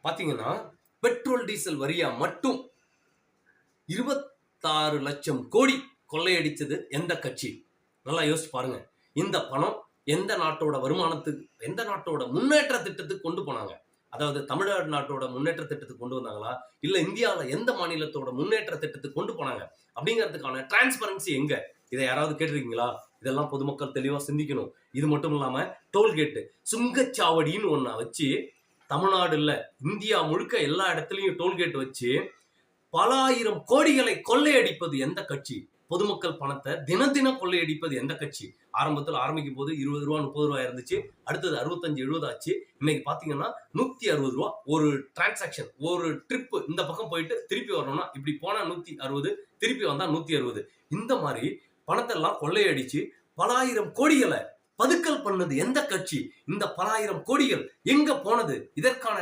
பாத்தீங்கன்னா petrol diesel வரியா மட்டும் 26 லட்சம் கோடி கொள்ளையடிச்சது எந்த கட்சி? நல்லா யோசிச்சு பாருங்க. இந்த பணம் எந்த நாட்டோட வருமானத்துக்கு, எந்த நாட்டோட முன்னேற்ற திட்டத்துக்கு கொண்டு போனாங்க? அதாவது தமிழ்நாடு நாட்டோட முன்னேற்ற திட்டத்துக்கு கொண்டு வந்தாங்களா, இல்ல இந்தியாவில் எந்த மாநிலத்தோட முன்னேற்ற திட்டத்துக்கு கொண்டு போனாங்க அப்படிங்கிறதுக்கான டிரான்ஸ்பரன்சி எங்க? இதை யாராவது கேட்டிருக்கீங்களா? இதெல்லாம் பொதுமக்கள் தெளிவா சிந்திக்கணும். இது மட்டும் இல்லாம டோல்கேட்டு, சுங்கச்சாவடின்னு ஒன்ன வச்சு தமிழ்நாடு இல்ல இந்தியா முழுக்க எல்லா இடத்துலயும் டோல்கேட் வச்சு பல ஆயிரம் கோடிகளை கொள்ளையடிப்பது எந்த கட்சி? பொதுமக்கள் பணத்தை தினம் கொள்ளையடிப்பது எந்த கட்சி? ஆரம்பத்தில் ஆரம்பிக்கும் போது 20 ரூபா 30 ரூபாய் இருந்துச்சு, அடுத்தது 65-70 ஆச்சு. இன்னைக்கு பாத்தீங்கன்னா 160 ரூபா ஒரு டிரான்சாக்சன், ஒரு ட்ரிப் இந்த பக்கம் போயிட்டு திருப்பி வரணும்னா இப்படி போனா 160, திருப்பி வந்தா 160. இந்த மாதிரி பணத்தை எல்லாம் கொள்ளையடிச்சு பல ஆயிரம் கோடிகளை பதுக்கல் பண்ணது எந்த கட்சி? இந்த பல ஆயிரம் கோடிகள் எங்க போனது? இதற்கான